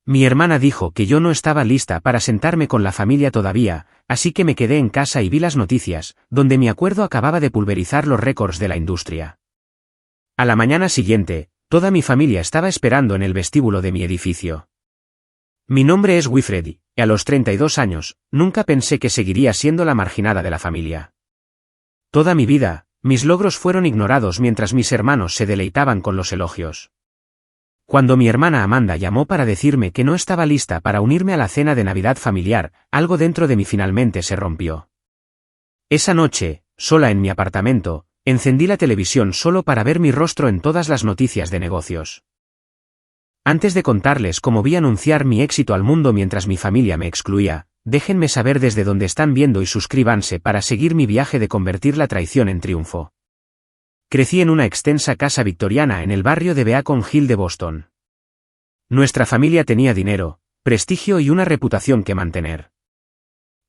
Mi hermana dijo que yo no estaba lista para sentarme con la familia todavía, así que me quedé en casa y vi las noticias, donde mi acuerdo acababa de pulverizar los récords de la industria. A la mañana siguiente, toda mi familia estaba esperando en el vestíbulo de mi edificio. Mi nombre es Wilfred y, a los 32 años, nunca pensé que seguiría siendo la marginada de la familia. Toda mi vida, mis logros fueron ignorados mientras mis hermanos se deleitaban con los elogios. Cuando mi hermana Amanda llamó para decirme que no estaba lista para unirme a la cena de Navidad familiar, algo dentro de mí finalmente se rompió. Esa noche, sola en mi apartamento, encendí la televisión solo para ver mi rostro en todas las noticias de negocios. Antes de contarles cómo vi anunciar mi éxito al mundo mientras mi familia me excluía, déjenme saber desde dónde están viendo y suscríbanse para seguir mi viaje de convertir la traición en triunfo. Crecí en una extensa casa victoriana en el barrio de Beacon Hill de Boston. Nuestra familia tenía dinero, prestigio y una reputación que mantener.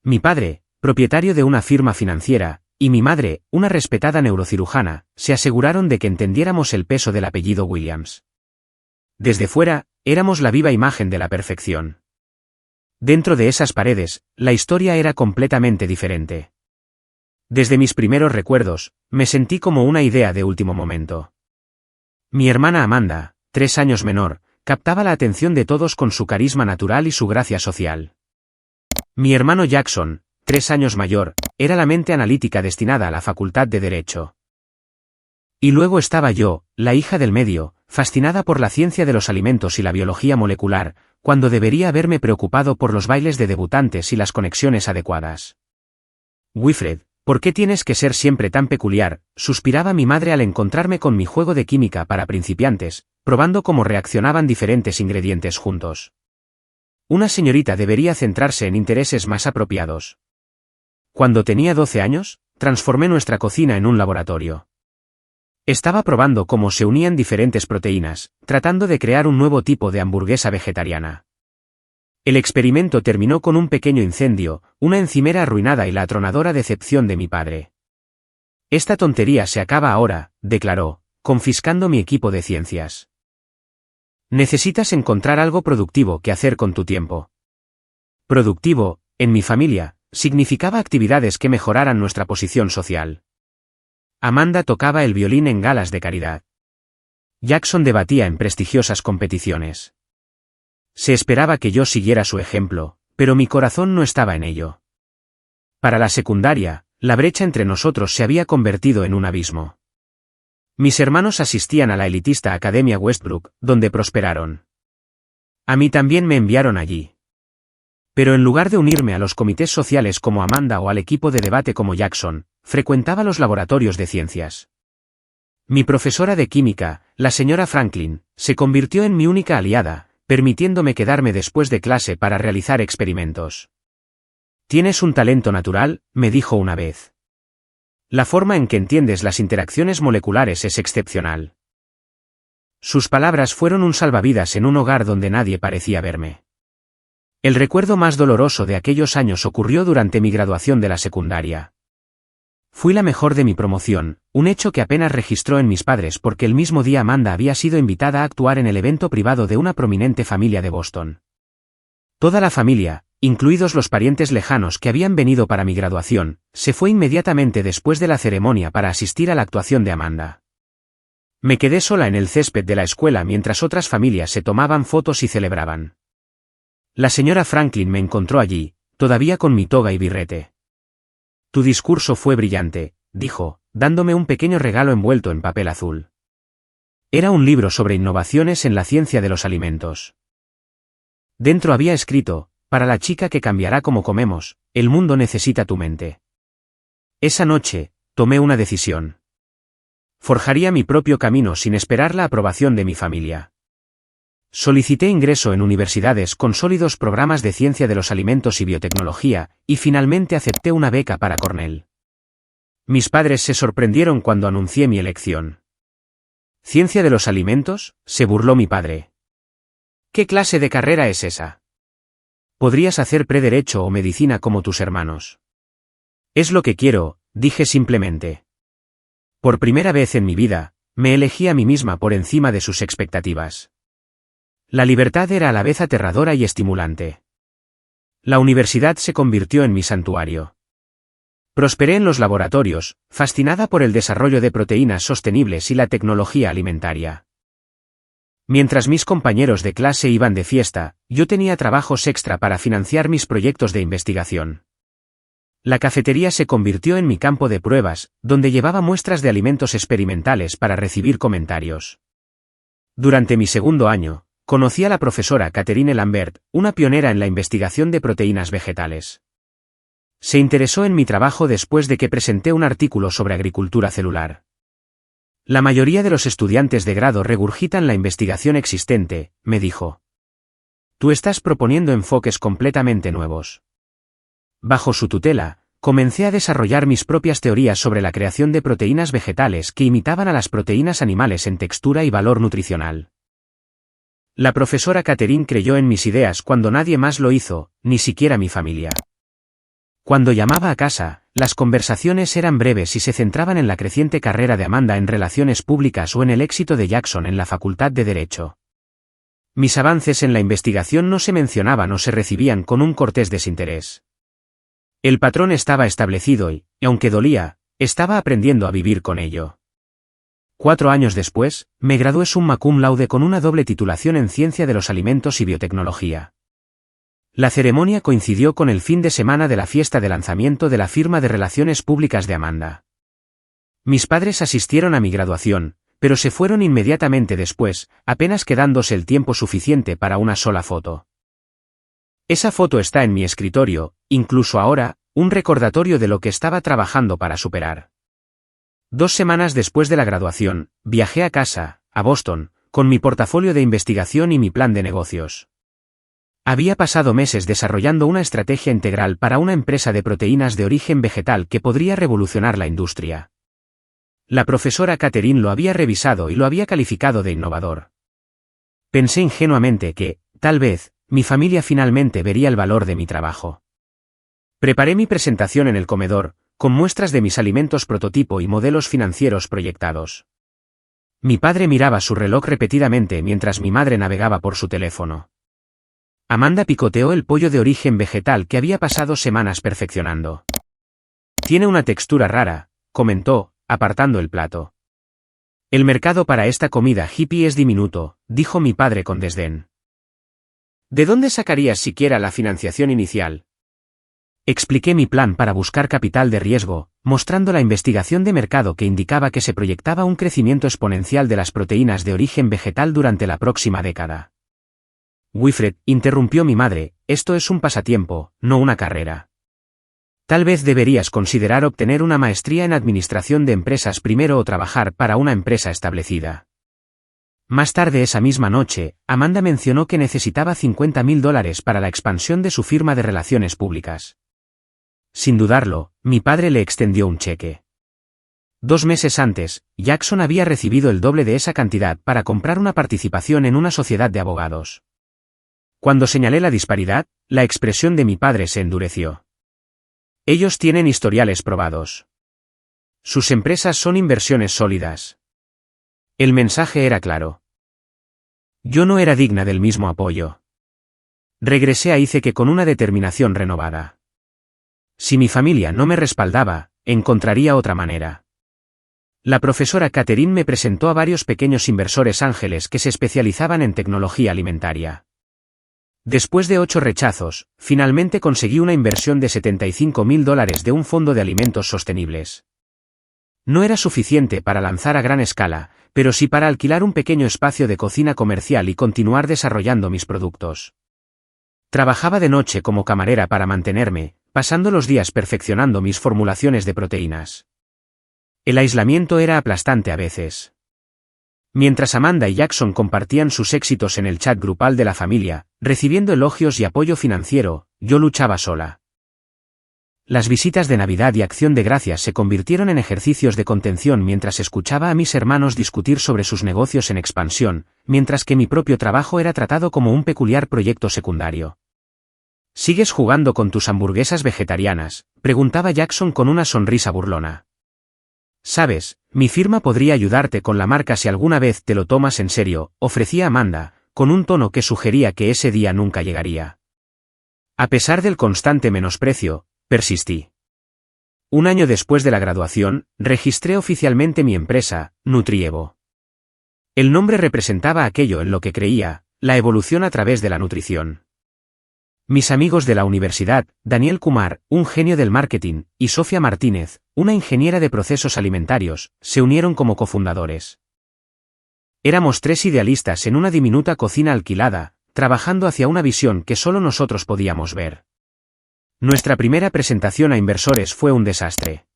Mi padre, propietario de una firma financiera, y mi madre, una respetada neurocirujana, se aseguraron de que entendiéramos el peso del apellido Williams. Desde fuera, éramos la viva imagen de la perfección. Dentro de esas paredes, la historia era completamente diferente. Desde mis primeros recuerdos, me sentí como una idea de último momento. Mi hermana Amanda, 3 años menor, captaba la atención de todos con su carisma natural y su gracia social. Mi hermano Jackson, 3 años mayor, era la mente analítica destinada a la facultad de Derecho. Y luego estaba yo, la hija del medio, fascinada por la ciencia de los alimentos y la biología molecular, cuando debería haberme preocupado por los bailes de debutantes y las conexiones adecuadas. Wilfred, ¿por qué tienes que ser siempre tan peculiar?, suspiraba mi madre al encontrarme con mi juego de química para principiantes, probando cómo reaccionaban diferentes ingredientes juntos. Una señorita debería centrarse en intereses más apropiados. Cuando tenía 12 años, transformé nuestra cocina en un laboratorio. Estaba probando cómo se unían diferentes proteínas, tratando de crear un nuevo tipo de hamburguesa vegetariana. El experimento terminó con un pequeño incendio, una encimera arruinada y la atronadora decepción de mi padre. Esta tontería se acaba ahora, declaró, confiscando mi equipo de ciencias. Necesitas encontrar algo productivo que hacer con tu tiempo. Productivo, en mi familia, significaba actividades que mejoraran nuestra posición social. Amanda tocaba el violín en galas de caridad. Jackson debatía en prestigiosas competiciones. Se esperaba que yo siguiera su ejemplo, pero mi corazón no estaba en ello. Para la secundaria, la brecha entre nosotros se había convertido en un abismo. Mis hermanos asistían a la elitista Academia Westbrook, donde prosperaron. A mí también me enviaron allí. Pero en lugar de unirme a los comités sociales como Amanda o al equipo de debate como Jackson, frecuentaba los laboratorios de ciencias. Mi profesora de química, la señora Franklin, se convirtió en mi única aliada, permitiéndome quedarme después de clase para realizar experimentos. «Tienes un talento natural», me dijo una vez. «La forma en que entiendes las interacciones moleculares es excepcional». Sus palabras fueron un salvavidas en un hogar donde nadie parecía verme. El recuerdo más doloroso de aquellos años ocurrió durante mi graduación de la secundaria. Fui la mejor de mi promoción, un hecho que apenas registró en mis padres porque el mismo día Amanda había sido invitada a actuar en el evento privado de una prominente familia de Boston. Toda la familia, incluidos los parientes lejanos que habían venido para mi graduación, se fue inmediatamente después de la ceremonia para asistir a la actuación de Amanda. Me quedé sola en el césped de la escuela mientras otras familias se tomaban fotos y celebraban. La señora Franklin me encontró allí, todavía con mi toga y birrete. «Tu discurso fue brillante», dijo, dándome un pequeño regalo envuelto en papel azul. Era un libro sobre innovaciones en la ciencia de los alimentos. Dentro había escrito: «Para la chica que cambiará cómo comemos, el mundo necesita tu mente». Esa noche, tomé una decisión. Forjaría mi propio camino sin esperar la aprobación de mi familia. Solicité ingreso en universidades con sólidos programas de ciencia de los alimentos y biotecnología, y finalmente acepté una beca para Cornell. Mis padres se sorprendieron cuando anuncié mi elección. «¿Ciencia de los alimentos?», se burló mi padre. «¿Qué clase de carrera es esa? Podrías hacer prederecho o medicina como tus hermanos». «Es lo que quiero», dije simplemente. Por primera vez en mi vida, me elegí a mí misma por encima de sus expectativas. La libertad era a la vez aterradora y estimulante. La universidad se convirtió en mi santuario. Prosperé en los laboratorios, fascinada por el desarrollo de proteínas sostenibles y la tecnología alimentaria. Mientras mis compañeros de clase iban de fiesta, yo tenía trabajos extra para financiar mis proyectos de investigación. La cafetería se convirtió en mi campo de pruebas, donde llevaba muestras de alimentos experimentales para recibir comentarios. Durante mi segundo año, conocí a la profesora Catherine Lambert, una pionera en la investigación de proteínas vegetales. Se interesó en mi trabajo después de que presenté un artículo sobre agricultura celular. La mayoría de los estudiantes de grado regurgitan la investigación existente, me dijo. Tú estás proponiendo enfoques completamente nuevos. Bajo su tutela, comencé a desarrollar mis propias teorías sobre la creación de proteínas vegetales que imitaban a las proteínas animales en textura y valor nutricional. La profesora Catherine creyó en mis ideas cuando nadie más lo hizo, ni siquiera mi familia. Cuando llamaba a casa, las conversaciones eran breves y se centraban en la creciente carrera de Amanda en relaciones públicas o en el éxito de Jackson en la Facultad de Derecho. Mis avances en la investigación no se mencionaban o se recibían con un cortés desinterés. El patrón estaba establecido y, aunque dolía, estaba aprendiendo a vivir con ello. 4 años después, me gradué summa cum laude con una doble titulación en Ciencia de los Alimentos y Biotecnología. La ceremonia coincidió con el fin de semana de la fiesta de lanzamiento de la firma de relaciones públicas de Amanda. Mis padres asistieron a mi graduación, pero se fueron inmediatamente después, apenas quedándose el tiempo suficiente para una sola foto. Esa foto está en mi escritorio, incluso ahora, un recordatorio de lo que estaba trabajando para superar. 2 semanas después de la graduación, viajé a casa, a Boston, con mi portafolio de investigación y mi plan de negocios. Había pasado meses desarrollando una estrategia integral para una empresa de proteínas de origen vegetal que podría revolucionar la industria. La profesora Catherine lo había revisado y lo había calificado de innovador. Pensé ingenuamente que, tal vez, mi familia finalmente vería el valor de mi trabajo. Preparé mi presentación en el comedor, con muestras de mis alimentos prototipo y modelos financieros proyectados. Mi padre miraba su reloj repetidamente mientras mi madre navegaba por su teléfono. Amanda picoteó el pollo de origen vegetal que había pasado semanas perfeccionando. Tiene una textura rara, comentó, apartando el plato. El mercado para esta comida hippie es diminuto, dijo mi padre con desdén. ¿De dónde sacarías siquiera la financiación inicial? Expliqué mi plan para buscar capital de riesgo, mostrando la investigación de mercado que indicaba que se proyectaba un crecimiento exponencial de las proteínas de origen vegetal durante la próxima década. Wilfred, interrumpió mi madre, esto es un pasatiempo, no una carrera. Tal vez deberías considerar obtener una maestría en administración de empresas primero o trabajar para una empresa establecida. Más tarde esa misma noche, Amanda mencionó que necesitaba $50,000 para la expansión de su firma de relaciones públicas. Sin dudarlo, mi padre le extendió un cheque. 2 meses antes, Jackson había recibido el doble de esa cantidad para comprar una participación en una sociedad de abogados. Cuando señalé la disparidad, la expresión de mi padre se endureció. Ellos tienen historiales probados. Sus empresas son inversiones sólidas. El mensaje era claro. Yo no era digna del mismo apoyo. Regresé a Ice con una determinación renovada. Si mi familia no me respaldaba, encontraría otra manera. La profesora Catherine me presentó a varios pequeños inversores ángeles que se especializaban en tecnología alimentaria. Después de 8 rechazos, finalmente conseguí una inversión de $75,000 de un fondo de alimentos sostenibles. No era suficiente para lanzar a gran escala, pero sí para alquilar un pequeño espacio de cocina comercial y continuar desarrollando mis productos. Trabajaba de noche como camarera para mantenerme, pasando los días perfeccionando mis formulaciones de proteínas. El aislamiento era aplastante a veces. Mientras Amanda y Jackson compartían sus éxitos en el chat grupal de la familia, recibiendo elogios y apoyo financiero, yo luchaba sola. Las visitas de Navidad y Acción de Gracias se convirtieron en ejercicios de contención mientras escuchaba a mis hermanos discutir sobre sus negocios en expansión, mientras que mi propio trabajo era tratado como un peculiar proyecto secundario. ¿Sigues jugando con tus hamburguesas vegetarianas?, preguntaba Jackson con una sonrisa burlona. Sabes, mi firma podría ayudarte con la marca si alguna vez te lo tomas en serio, ofrecía Amanda, con un tono que sugería que ese día nunca llegaría. A pesar del constante menosprecio, persistí. Un año después de la graduación, registré oficialmente mi empresa, Nutrievo. El nombre representaba aquello en lo que creía, la evolución a través de la nutrición. Mis amigos de la universidad, Daniel Kumar, un genio del marketing, y Sofía Martínez, una ingeniera de procesos alimentarios, se unieron como cofundadores. Éramos 3 idealistas en una diminuta cocina alquilada, trabajando hacia una visión que solo nosotros podíamos ver. Nuestra primera presentación a inversores fue un desastre.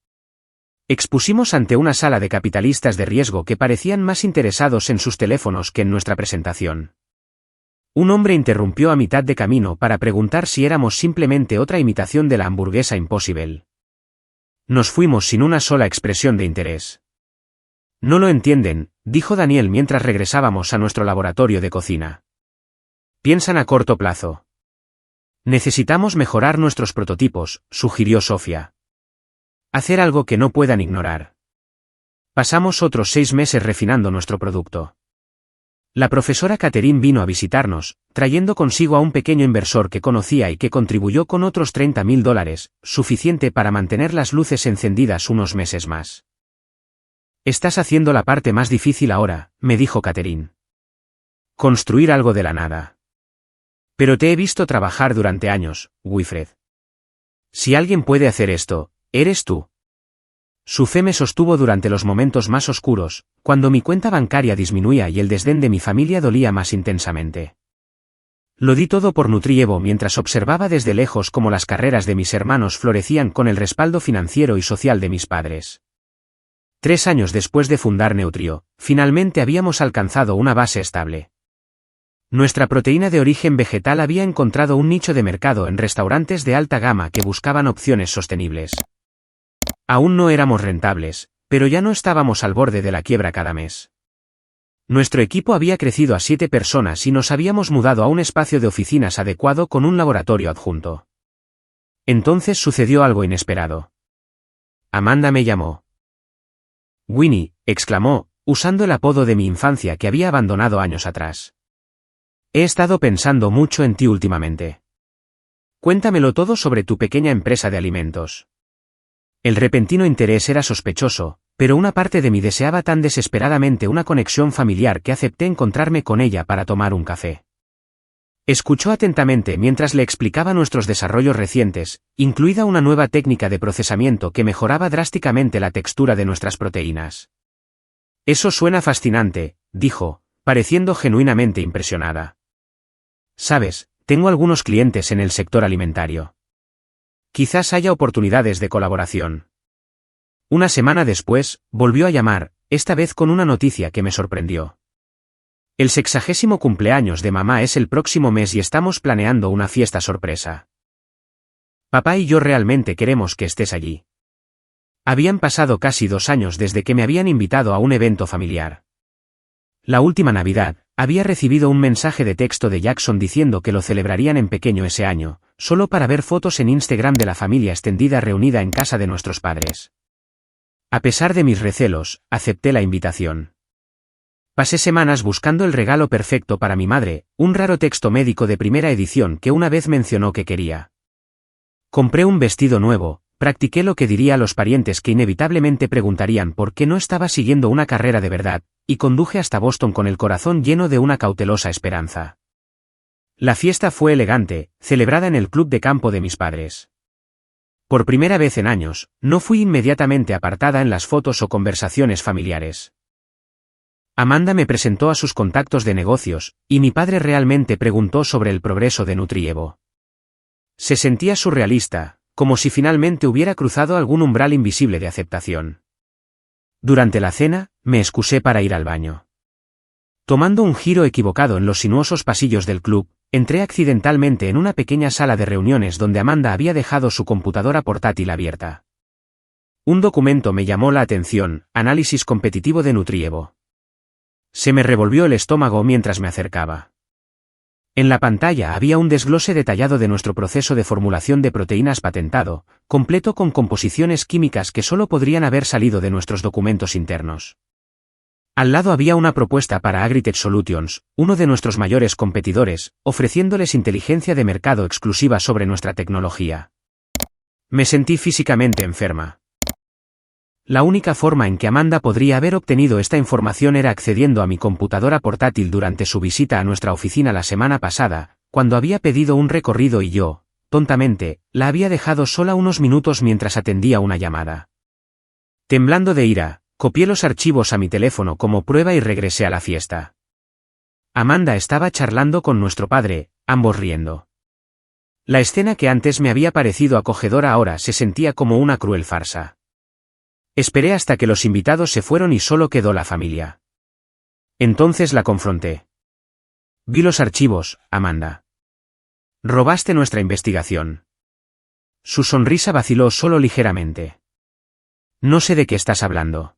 Expusimos ante una sala de capitalistas de riesgo que parecían más interesados en sus teléfonos que en nuestra presentación. Un hombre interrumpió a mitad de camino para preguntar si éramos simplemente otra imitación de la hamburguesa Impossible. Nos fuimos sin una sola expresión de interés. No lo entienden, dijo Daniel mientras regresábamos a nuestro laboratorio de cocina. Piensan a corto plazo. Necesitamos mejorar nuestros prototipos, sugirió Sofía. Hacer algo que no puedan ignorar. Pasamos otros 6 meses refinando nuestro producto. La profesora Catherine vino a visitarnos, trayendo consigo a un pequeño inversor que conocía y que contribuyó con otros $30.000, suficiente para mantener las luces encendidas unos meses más. Estás haciendo la parte más difícil ahora, me dijo Catherine. Construir algo de la nada. Pero te he visto trabajar durante años, Wilfred. Si alguien puede hacer esto, eres tú. Su fe me sostuvo durante los momentos más oscuros, cuando mi cuenta bancaria disminuía y el desdén de mi familia dolía más intensamente. Lo di todo por Nutrievo mientras observaba desde lejos cómo las carreras de mis hermanos florecían con el respaldo financiero y social de mis padres. 3 años después de fundar Neutrio, finalmente habíamos alcanzado una base estable. Nuestra proteína de origen vegetal había encontrado un nicho de mercado en restaurantes de alta gama que buscaban opciones sostenibles. Aún no éramos rentables, pero ya no estábamos al borde de la quiebra cada mes. Nuestro equipo había crecido a 7 personas y nos habíamos mudado a un espacio de oficinas adecuado con un laboratorio adjunto. Entonces sucedió algo inesperado. Amanda me llamó. Winnie, exclamó, usando el apodo de mi infancia que había abandonado años atrás. He estado pensando mucho en ti últimamente. Cuéntamelo todo sobre tu pequeña empresa de alimentos. El repentino interés era sospechoso, pero una parte de mí deseaba tan desesperadamente una conexión familiar que acepté encontrarme con ella para tomar un café. Escuchó atentamente mientras le explicaba nuestros desarrollos recientes, incluida una nueva técnica de procesamiento que mejoraba drásticamente la textura de nuestras proteínas. Eso suena fascinante, dijo, pareciendo genuinamente impresionada. Sabes, tengo algunos clientes en el sector alimentario. Quizás haya oportunidades de colaboración. Una semana después, volvió a llamar, esta vez con una noticia que me sorprendió. El 60º cumpleaños de mamá es el próximo mes y estamos planeando una fiesta sorpresa. Papá y yo realmente queremos que estés allí. Habían pasado casi 2 años desde que me habían invitado a un evento familiar. La última Navidad, había recibido un mensaje de texto de Jackson diciendo que lo celebrarían en pequeño ese año, solo para ver fotos en Instagram de la familia extendida reunida en casa de nuestros padres. A pesar de mis recelos, acepté la invitación. Pasé semanas buscando el regalo perfecto para mi madre, un raro texto médico de primera edición que una vez mencionó que quería. Compré un vestido nuevo, practiqué lo que diría a los parientes que inevitablemente preguntarían por qué no estaba siguiendo una carrera de verdad, y conduje hasta Boston con el corazón lleno de una cautelosa esperanza. La fiesta fue elegante, celebrada en el club de campo de mis padres. Por primera vez en años, no fui inmediatamente apartada en las fotos o conversaciones familiares. Amanda me presentó a sus contactos de negocios, y mi padre realmente preguntó sobre el progreso de Nutrievo. Se sentía surrealista, como si finalmente hubiera cruzado algún umbral invisible de aceptación. Durante la cena, me excusé para ir al baño. Tomando un giro equivocado en los sinuosos pasillos del club, entré accidentalmente en una pequeña sala de reuniones donde Amanda había dejado su computadora portátil abierta. Un documento me llamó la atención, análisis competitivo de Nutrievo. Se me revolvió el estómago mientras me acercaba. En la pantalla había un desglose detallado de nuestro proceso de formulación de proteínas patentado, completo con composiciones químicas que solo podrían haber salido de nuestros documentos internos. Al lado había una propuesta para Agritech Solutions, uno de nuestros mayores competidores, ofreciéndoles inteligencia de mercado exclusiva sobre nuestra tecnología. Me sentí físicamente enferma. La única forma en que Amanda podría haber obtenido esta información era accediendo a mi computadora portátil durante su visita a nuestra oficina la semana pasada, cuando había pedido un recorrido y yo, tontamente, la había dejado sola unos minutos mientras atendía una llamada. Temblando de ira, copié los archivos a mi teléfono como prueba y regresé a la fiesta. Amanda estaba charlando con nuestro padre, ambos riendo. La escena que antes me había parecido acogedora ahora se sentía como una cruel farsa. Esperé hasta que los invitados se fueron y solo quedó la familia. Entonces la confronté. Vi los archivos, Amanda. Robaste nuestra investigación. Su sonrisa vaciló solo ligeramente. No sé de qué estás hablando.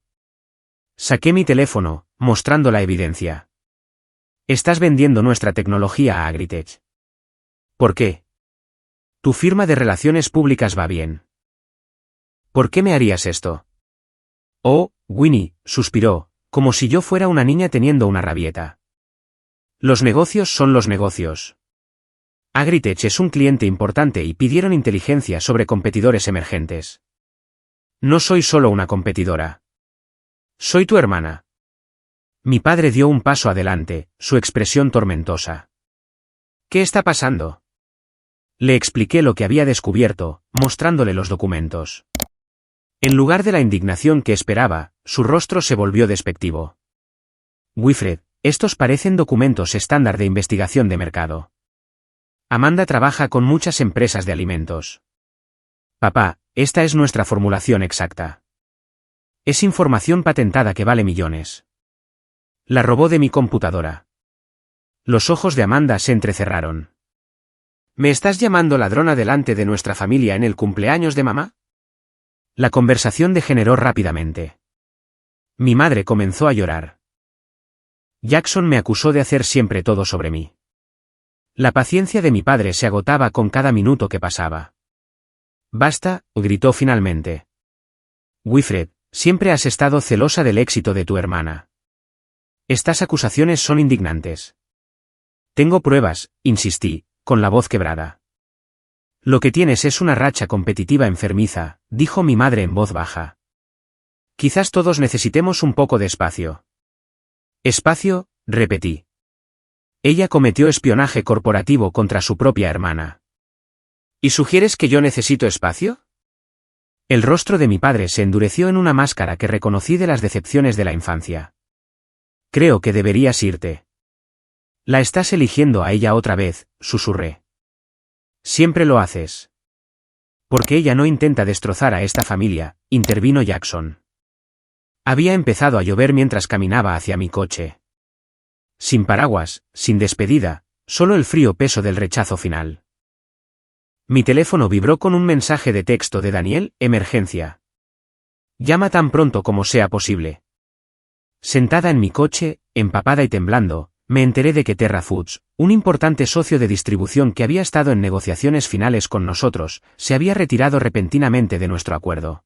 Saqué mi teléfono, mostrando la evidencia. Estás vendiendo nuestra tecnología a Agritech. ¿Por qué? Tu firma de relaciones públicas va bien. ¿Por qué me harías esto? Oh, Winnie, suspiró, como si yo fuera una niña teniendo una rabieta. Los negocios son los negocios. Agritech es un cliente importante y pidieron inteligencia sobre competidores emergentes. No soy solo una competidora. Soy tu hermana. Mi padre dio un paso adelante, su expresión tormentosa. ¿Qué está pasando? Le expliqué lo que había descubierto, mostrándole los documentos. En lugar de la indignación que esperaba, su rostro se volvió despectivo. Wilfred, estos parecen documentos estándar de investigación de mercado. Amanda trabaja con muchas empresas de alimentos. Papá, esta es nuestra formulación exacta. Es información patentada que vale millones. La robó de mi computadora. Los ojos de Amanda se entrecerraron. ¿Me estás llamando ladrona delante de nuestra familia en el cumpleaños de mamá? La conversación degeneró rápidamente. Mi madre comenzó a llorar. Jackson me acusó de hacer siempre todo sobre mí. La paciencia de mi padre se agotaba con cada minuto que pasaba. Basta, gritó finalmente. Wilfred, siempre has estado celosa del éxito de tu hermana. Estas acusaciones son indignantes. Tengo pruebas, insistí, con la voz quebrada. Lo que tienes es una racha competitiva enfermiza, dijo mi madre en voz baja. Quizás todos necesitemos un poco de espacio. Espacio, repetí. Ella cometió espionaje corporativo contra su propia hermana. ¿Y sugieres que yo necesito espacio? El rostro de mi padre se endureció en una máscara que reconocí de las decepciones de la infancia. Creo que deberías irte. La estás eligiendo a ella otra vez, susurré. Siempre lo haces. Porque ella no intenta destrozar a esta familia, intervino Jackson. Había empezado a llover mientras caminaba hacia mi coche. Sin paraguas, sin despedida, solo el frío peso del rechazo final. Mi teléfono vibró con un mensaje de texto de Daniel, emergencia. Llama tan pronto como sea posible. Sentada en mi coche, empapada y temblando, me enteré de que Terra Foods, un importante socio de distribución que había estado en negociaciones finales con nosotros, se había retirado repentinamente de nuestro acuerdo.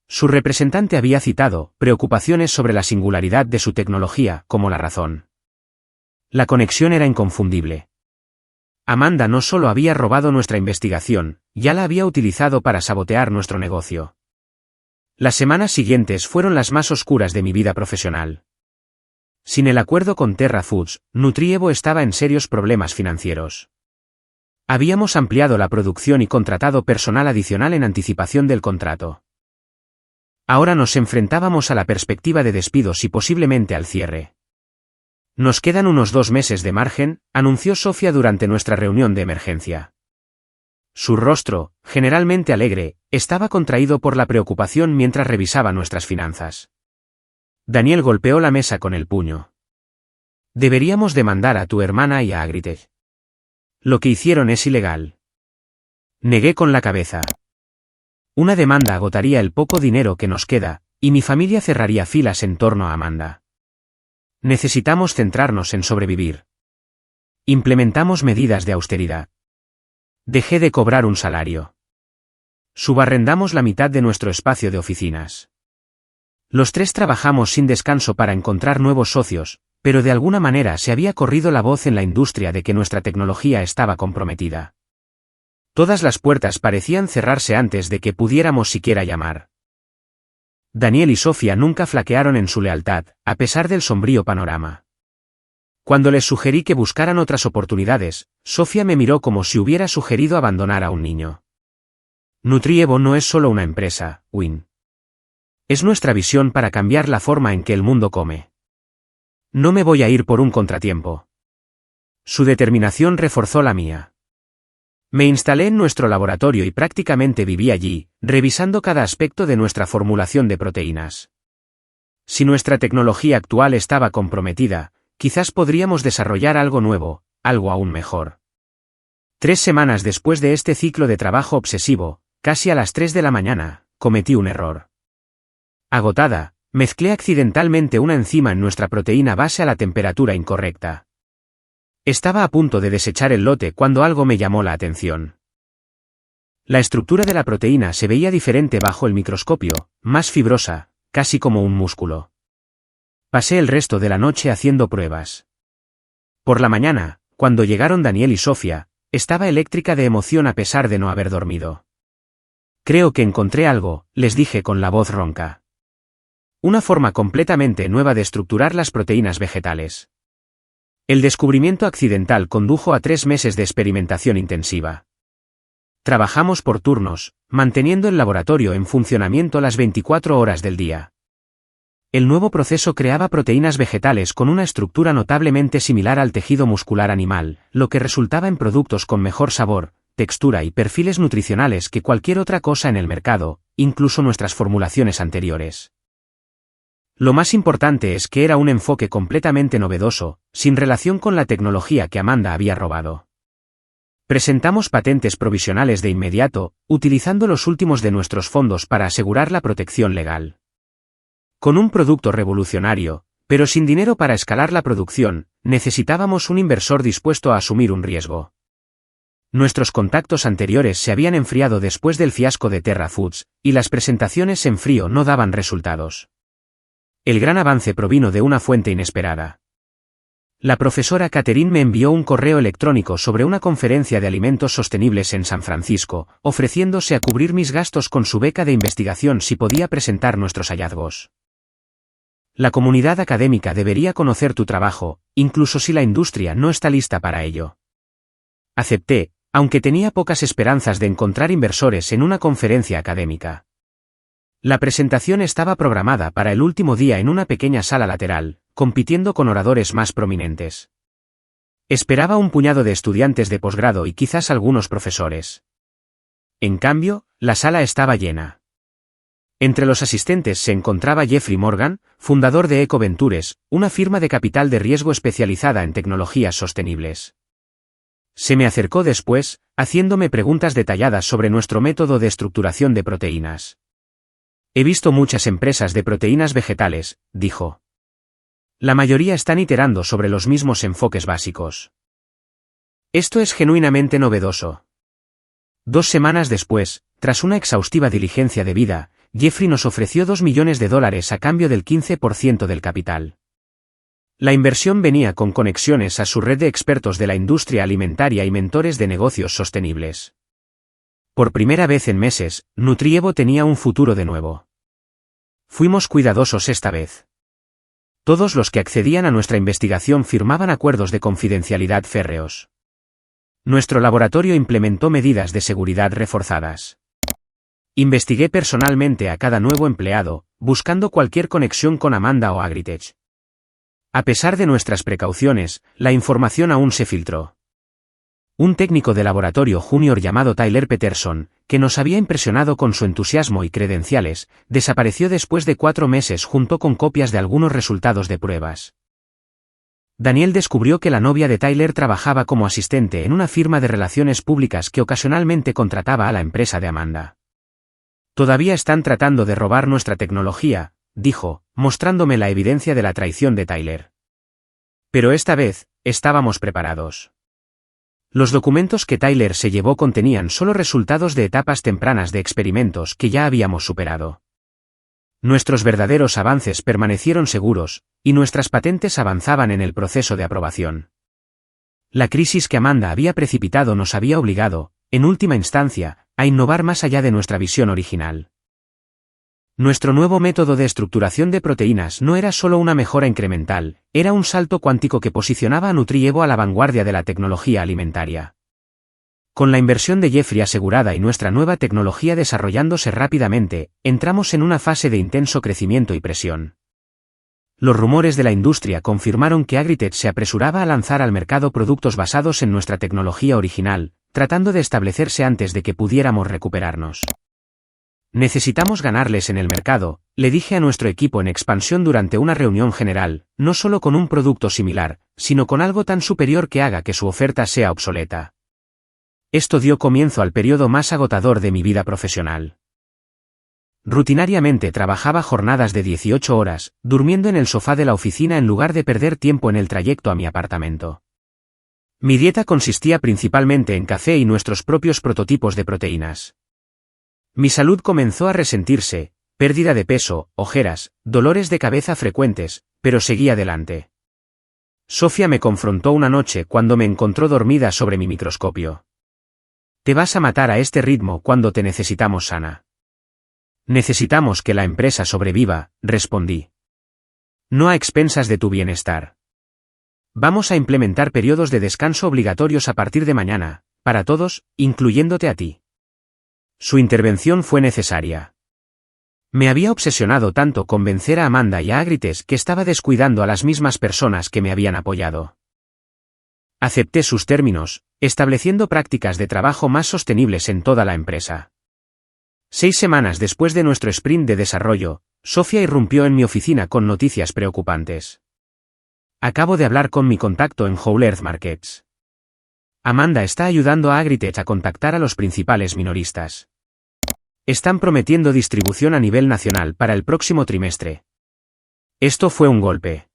Su representante había citado preocupaciones sobre la singularidad de su tecnología como la razón. La conexión era inconfundible. Amanda no solo había robado nuestra investigación, ya la había utilizado para sabotear nuestro negocio. Las semanas siguientes fueron las más oscuras de mi vida profesional. Sin el acuerdo con Terra Foods, Nutrievo estaba en serios problemas financieros. Habíamos ampliado la producción y contratado personal adicional en anticipación del contrato. Ahora nos enfrentábamos a la perspectiva de despidos y posiblemente al cierre. Nos quedan unos 2 meses de margen, anunció Sofía durante nuestra reunión de emergencia. Su rostro, generalmente alegre, estaba contraído por la preocupación mientras revisaba nuestras finanzas. Daniel golpeó la mesa con el puño. Deberíamos demandar a tu hermana y a Agritech. Lo que hicieron es ilegal. Negué con la cabeza. Una demanda agotaría el poco dinero que nos queda, y mi familia cerraría filas en torno a Amanda. Necesitamos centrarnos en sobrevivir. Implementamos medidas de austeridad. Dejé de cobrar un salario. Subarrendamos la mitad de nuestro espacio de oficinas. Los tres trabajamos sin descanso para encontrar nuevos socios, pero de alguna manera se había corrido la voz en la industria de que nuestra tecnología estaba comprometida. Todas las puertas parecían cerrarse antes de que pudiéramos siquiera llamar. Daniel y Sofía nunca flaquearon en su lealtad, a pesar del sombrío panorama. Cuando les sugerí que buscaran otras oportunidades, Sofía me miró como si hubiera sugerido abandonar a un niño. Nutrievo no es solo una empresa, Win. Es nuestra visión para cambiar la forma en que el mundo come. No me voy a ir por un contratiempo. Su determinación reforzó la mía. Me instalé en nuestro laboratorio y prácticamente viví allí, revisando cada aspecto de nuestra formulación de proteínas. Si nuestra tecnología actual estaba comprometida, quizás podríamos desarrollar algo nuevo, algo aún mejor. 3 semanas después de este ciclo de trabajo obsesivo, casi a las 3 de la mañana, cometí un error. Agotada, mezclé accidentalmente una enzima en nuestra proteína base a la temperatura incorrecta. Estaba a punto de desechar el lote cuando algo me llamó la atención. La estructura de la proteína se veía diferente bajo el microscopio, más fibrosa, casi como un músculo. Pasé el resto de la noche haciendo pruebas. Por la mañana, cuando llegaron Daniel y Sofía, estaba eléctrica de emoción a pesar de no haber dormido. Creo que encontré algo, les dije con la voz ronca. Una forma completamente nueva de estructurar las proteínas vegetales. El descubrimiento accidental condujo a 3 meses de experimentación intensiva. Trabajamos por turnos, manteniendo el laboratorio en funcionamiento las 24 horas del día. El nuevo proceso creaba proteínas vegetales con una estructura notablemente similar al tejido muscular animal, lo que resultaba en productos con mejor sabor, textura y perfiles nutricionales que cualquier otra cosa en el mercado, incluso nuestras formulaciones anteriores. Lo más importante es que era un enfoque completamente novedoso, sin relación con la tecnología que Amanda había robado. Presentamos patentes provisionales de inmediato, utilizando los últimos de nuestros fondos para asegurar la protección legal. Con un producto revolucionario, pero sin dinero para escalar la producción, necesitábamos un inversor dispuesto a asumir un riesgo. Nuestros contactos anteriores se habían enfriado después del fiasco de Terra Foods, y las presentaciones en frío no daban resultados. El gran avance provino de una fuente inesperada. La profesora Catherine me envió un correo electrónico sobre una conferencia de alimentos sostenibles en San Francisco, ofreciéndose a cubrir mis gastos con su beca de investigación si podía presentar nuestros hallazgos. La comunidad académica debería conocer tu trabajo, incluso si la industria no está lista para ello. Acepté, aunque tenía pocas esperanzas de encontrar inversores en una conferencia académica. La presentación estaba programada para el último día en una pequeña sala lateral, compitiendo con oradores más prominentes. Esperaba un puñado de estudiantes de posgrado y quizás algunos profesores. En cambio, la sala estaba llena. Entre los asistentes se encontraba Jeffrey Morgan, fundador de EcoVentures, una firma de capital de riesgo especializada en tecnologías sostenibles. Se me acercó después, haciéndome preguntas detalladas sobre nuestro método de estructuración de proteínas. He visto muchas empresas de proteínas vegetales, dijo. La mayoría están iterando sobre los mismos enfoques básicos. Esto es genuinamente novedoso. 2 semanas después, tras una exhaustiva diligencia debida, Jeffrey nos ofreció $2 millones a cambio del 15% del capital. La inversión venía con conexiones a su red de expertos de la industria alimentaria y mentores de negocios sostenibles. Por primera vez en meses, Nutrievo tenía un futuro de nuevo. Fuimos cuidadosos esta vez. Todos los que accedían a nuestra investigación firmaban acuerdos de confidencialidad férreos. Nuestro laboratorio implementó medidas de seguridad reforzadas. Investigué personalmente a cada nuevo empleado, buscando cualquier conexión con Amanda o Agritech. A pesar de nuestras precauciones, la información aún se filtró. Un técnico de laboratorio junior llamado Tyler Peterson, que nos había impresionado con su entusiasmo y credenciales, desapareció después de 4 meses junto con copias de algunos resultados de pruebas. Daniel descubrió que la novia de Tyler trabajaba como asistente en una firma de relaciones públicas que ocasionalmente contrataba a la empresa de Amanda. Todavía están tratando de robar nuestra tecnología, dijo, mostrándome la evidencia de la traición de Tyler. Pero esta vez, estábamos preparados. Los documentos que Tyler se llevó contenían solo resultados de etapas tempranas de experimentos que ya habíamos superado. Nuestros verdaderos avances permanecieron seguros, y nuestras patentes avanzaban en el proceso de aprobación. La crisis que Amanda había precipitado nos había obligado, en última instancia, a innovar más allá de nuestra visión original. Nuestro nuevo método de estructuración de proteínas no era solo una mejora incremental, era un salto cuántico que posicionaba a Nutrievo a la vanguardia de la tecnología alimentaria. Con la inversión de Jeffrey asegurada y nuestra nueva tecnología desarrollándose rápidamente, entramos en una fase de intenso crecimiento y presión. Los rumores de la industria confirmaron que Agritech se apresuraba a lanzar al mercado productos basados en nuestra tecnología original, tratando de establecerse antes de que pudiéramos recuperarnos. Necesitamos ganarles en el mercado, le dije a nuestro equipo en expansión durante una reunión general, no solo con un producto similar, sino con algo tan superior que haga que su oferta sea obsoleta. Esto dio comienzo al periodo más agotador de mi vida profesional. Rutinariamente trabajaba jornadas de 18 horas, durmiendo en el sofá de la oficina en lugar de perder tiempo en el trayecto a mi apartamento. Mi dieta consistía principalmente en café y nuestros propios prototipos de proteínas. Mi salud comenzó a resentirse, pérdida de peso, ojeras, dolores de cabeza frecuentes, pero seguí adelante. Sofía me confrontó una noche cuando me encontró dormida sobre mi microscopio. Te vas a matar a este ritmo cuando te necesitamos sana. Necesitamos que la empresa sobreviva, respondí. No a expensas de tu bienestar. Vamos a implementar periodos de descanso obligatorios a partir de mañana, para todos, incluyéndote a ti. Su intervención fue necesaria. Me había obsesionado tanto convencer a Amanda y a Agritech que estaba descuidando a las mismas personas que me habían apoyado. Acepté sus términos, estableciendo prácticas de trabajo más sostenibles en toda la empresa. 6 semanas después de nuestro sprint de desarrollo, Sofía irrumpió en mi oficina con noticias preocupantes. Acabo de hablar con mi contacto en Whole Earth Markets. Amanda está ayudando a Agritech a contactar a los principales minoristas. Están prometiendo distribución a nivel nacional para el próximo trimestre. Esto fue un golpe.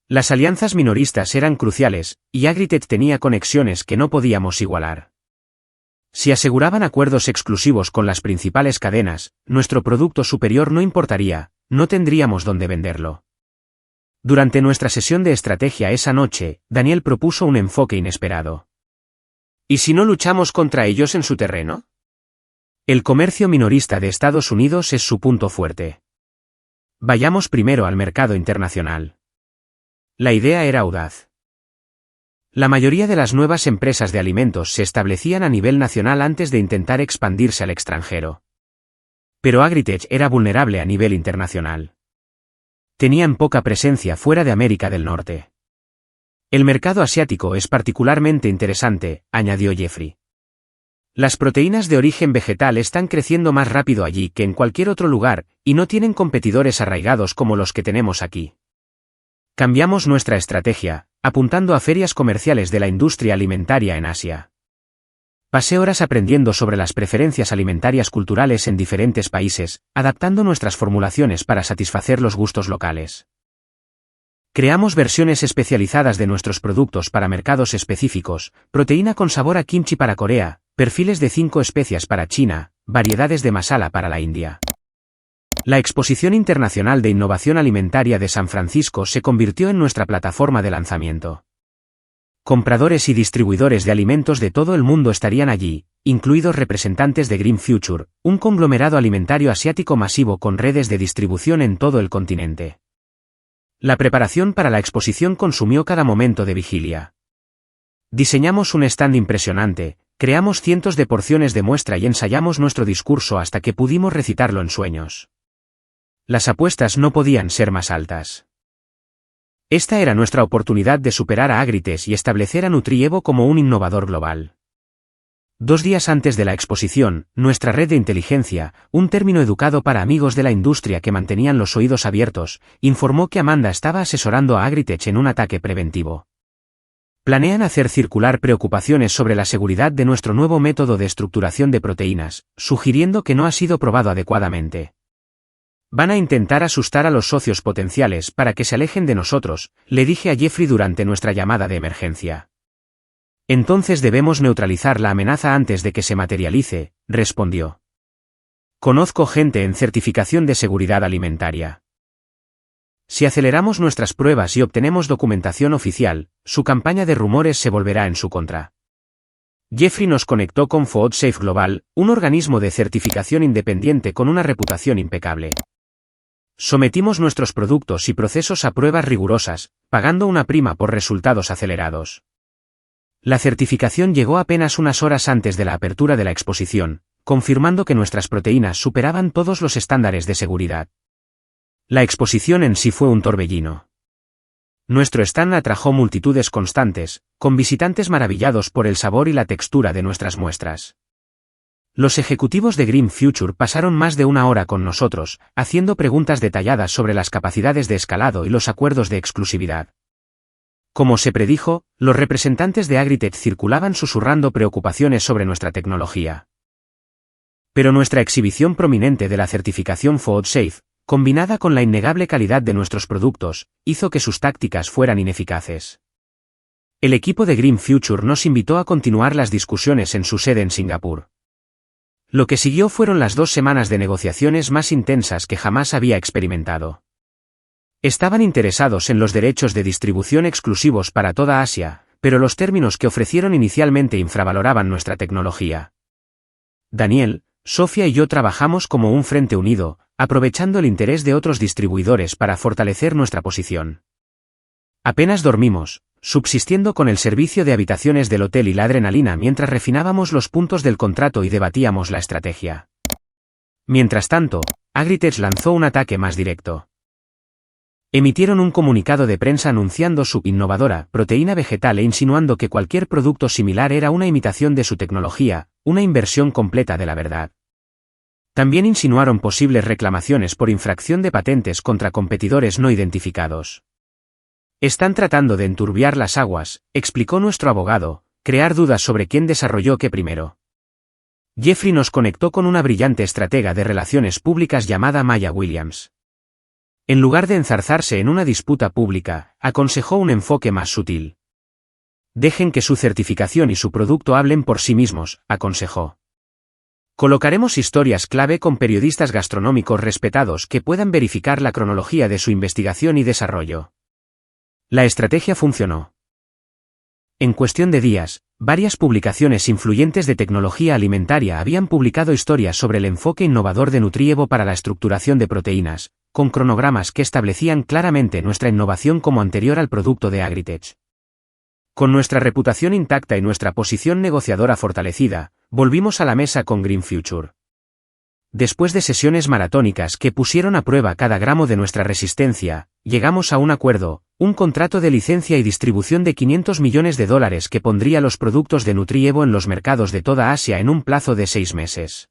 Las alianzas minoristas eran cruciales, y Agritech tenía conexiones que no podíamos igualar. Si aseguraban acuerdos exclusivos con las principales cadenas, nuestro producto superior no importaría, no tendríamos dónde venderlo. Durante nuestra sesión de estrategia esa noche, Daniel propuso un enfoque inesperado. ¿Y si no luchamos contra ellos en su terreno? El comercio minorista de Estados Unidos es su punto fuerte. Vayamos primero al mercado internacional. La idea era audaz. La mayoría de las nuevas empresas de alimentos se establecían a nivel nacional antes de intentar expandirse al extranjero. Pero Agritech era vulnerable a nivel internacional. Tenían poca presencia fuera de América del Norte. El mercado asiático es particularmente interesante, añadió Jeffrey. Las proteínas de origen vegetal están creciendo más rápido allí que en cualquier otro lugar, y no tienen competidores arraigados como los que tenemos aquí. Cambiamos nuestra estrategia, apuntando a ferias comerciales de la industria alimentaria en Asia. Pasé horas aprendiendo sobre las preferencias alimentarias culturales en diferentes países, adaptando nuestras formulaciones para satisfacer los gustos locales. Creamos versiones especializadas de nuestros productos para mercados específicos, proteína con sabor a kimchi para Corea, perfiles de 5 especias para China, variedades de masala para la India. La Exposición Internacional de Innovación Alimentaria de San Francisco se convirtió en nuestra plataforma de lanzamiento. Compradores y distribuidores de alimentos de todo el mundo estarían allí, incluidos representantes de Green Future, un conglomerado alimentario asiático masivo con redes de distribución en todo el continente. La preparación para la exposición consumió cada momento de vigilia. Diseñamos un stand impresionante, creamos cientos de porciones de muestra y ensayamos nuestro discurso hasta que pudimos recitarlo en sueños. Las apuestas no podían ser más altas. Esta era nuestra oportunidad de superar a Agritech y establecer a Nutrievo como un innovador global. 2 días antes de la exposición, nuestra red de inteligencia, un término educado para amigos de la industria que mantenían los oídos abiertos, informó que Amanda estaba asesorando a Agritech en un ataque preventivo. Planean hacer circular preocupaciones sobre la seguridad de nuestro nuevo método de estructuración de proteínas, sugiriendo que no ha sido probado adecuadamente. Van a intentar asustar a los socios potenciales para que se alejen de nosotros, le dije a Jeffrey durante nuestra llamada de emergencia. Entonces debemos neutralizar la amenaza antes de que se materialice, respondió. Conozco gente en certificación de seguridad alimentaria. Si aceleramos nuestras pruebas y obtenemos documentación oficial, su campaña de rumores se volverá en su contra. Jeffrey nos conectó con FoodSafe Global, un organismo de certificación independiente con una reputación impecable. Sometimos nuestros productos y procesos a pruebas rigurosas, pagando una prima por resultados acelerados. La certificación llegó apenas unas horas antes de la apertura de la exposición, confirmando que nuestras proteínas superaban todos los estándares de seguridad. La exposición en sí fue un torbellino. Nuestro stand atrajo multitudes constantes, con visitantes maravillados por el sabor y la textura de nuestras muestras. Los ejecutivos de Green Future pasaron más de una hora con nosotros, haciendo preguntas detalladas sobre las capacidades de escalado y los acuerdos de exclusividad. Como se predijo, los representantes de Agritech circulaban susurrando preocupaciones sobre nuestra tecnología. Pero nuestra exhibición prominente de la certificación FoodSafe, combinada con la innegable calidad de nuestros productos, hizo que sus tácticas fueran ineficaces. El equipo de Green Future nos invitó a continuar las discusiones en su sede en Singapur. Lo que siguió fueron las 2 semanas de negociaciones más intensas que jamás había experimentado. Estaban interesados en los derechos de distribución exclusivos para toda Asia, pero los términos que ofrecieron inicialmente infravaloraban nuestra tecnología. Daniel, Sofía y yo trabajamos como un frente unido, aprovechando el interés de otros distribuidores para fortalecer nuestra posición. Apenas dormimos, subsistiendo con el servicio de habitaciones del hotel y la adrenalina mientras refinábamos los puntos del contrato y debatíamos la estrategia. Mientras tanto, Agritech lanzó un ataque más directo. Emitieron un comunicado de prensa anunciando su innovadora proteína vegetal e insinuando que cualquier producto similar era una imitación de su tecnología, una inversión completa de la verdad. También insinuaron posibles reclamaciones por infracción de patentes contra competidores no identificados. Están tratando de enturbiar las aguas, explicó nuestro abogado, crear dudas sobre quién desarrolló qué primero. Jeffrey nos conectó con una brillante estratega de relaciones públicas llamada Maya Williams. En lugar de enzarzarse en una disputa pública, aconsejó un enfoque más sutil. Dejen que su certificación y su producto hablen por sí mismos, aconsejó. Colocaremos historias clave con periodistas gastronómicos respetados que puedan verificar la cronología de su investigación y desarrollo. La estrategia funcionó. En cuestión de días, varias publicaciones influyentes de tecnología alimentaria habían publicado historias sobre el enfoque innovador de Nutrievo para la estructuración de proteínas, con cronogramas que establecían claramente nuestra innovación como anterior al producto de Agritech. Con nuestra reputación intacta y nuestra posición negociadora fortalecida, volvimos a la mesa con Green Future. Después de sesiones maratónicas que pusieron a prueba cada gramo de nuestra resistencia, llegamos a un acuerdo, un contrato de licencia y distribución de $500 millones que pondría los productos de Nutrievo en los mercados de toda Asia en un plazo de 6 meses.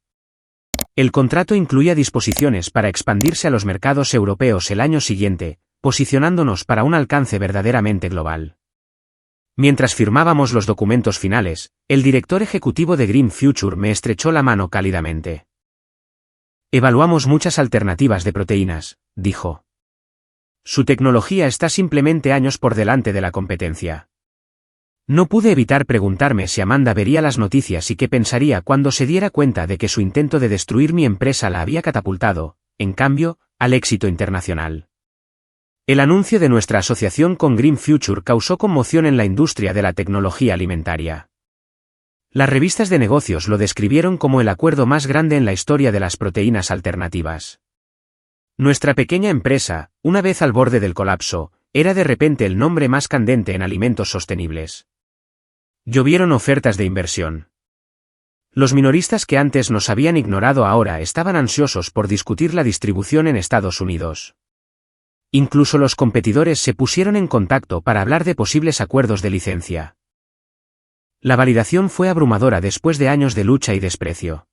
El contrato incluía disposiciones para expandirse a los mercados europeos el año siguiente, posicionándonos para un alcance verdaderamente global. Mientras firmábamos los documentos finales, el director ejecutivo de Green Future me estrechó la mano cálidamente. Evaluamos muchas alternativas de proteínas, dijo. Su tecnología está simplemente años por delante de la competencia. No pude evitar preguntarme si Amanda vería las noticias y qué pensaría cuando se diera cuenta de que su intento de destruir mi empresa la había catapultado, en cambio, al éxito internacional. El anuncio de nuestra asociación con Green Future causó conmoción en la industria de la tecnología alimentaria. Las revistas de negocios lo describieron como el acuerdo más grande en la historia de las proteínas alternativas. Nuestra pequeña empresa, una vez al borde del colapso, era de repente el nombre más candente en alimentos sostenibles. Llovieron ofertas de inversión. Los minoristas que antes nos habían ignorado ahora estaban ansiosos por discutir la distribución en Estados Unidos. Incluso los competidores se pusieron en contacto para hablar de posibles acuerdos de licencia. La validación fue abrumadora después de años de lucha y desprecio.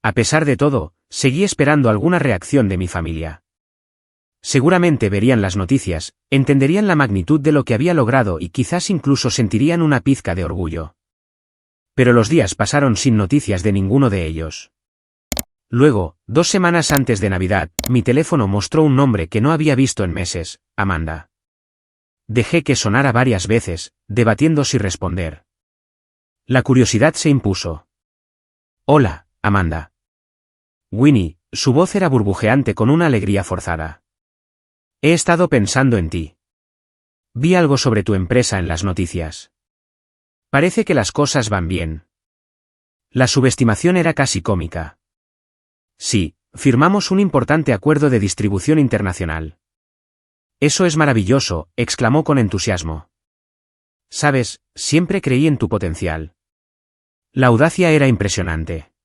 A pesar de todo, seguí esperando alguna reacción de mi familia. Seguramente verían las noticias, entenderían la magnitud de lo que había logrado y quizás incluso sentirían una pizca de orgullo. Pero los días pasaron sin noticias de ninguno de ellos. Luego, 2 semanas antes de Navidad, mi teléfono mostró un nombre que no había visto en meses, Amanda. Dejé que sonara varias veces, debatiendo si responder. La curiosidad se impuso. Hola, Amanda. Winnie, su voz era burbujeante con una alegría forzada. He estado pensando en ti. Vi algo sobre tu empresa en las noticias. Parece que las cosas van bien. La subestimación era casi cómica. Sí, firmamos un importante acuerdo de distribución internacional. Eso es maravilloso, exclamó con entusiasmo. Sabes, siempre creí en tu potencial. La audacia era impresionante.